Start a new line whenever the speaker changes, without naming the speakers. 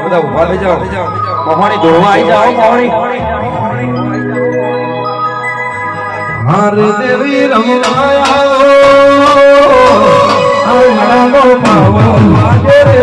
બધા ઉભા થઈ જાઓ મોહણી ધોવા આવી જાઓ મોહણી
હારે દેવી રમવાયા આવો આવો પાવો આજે રે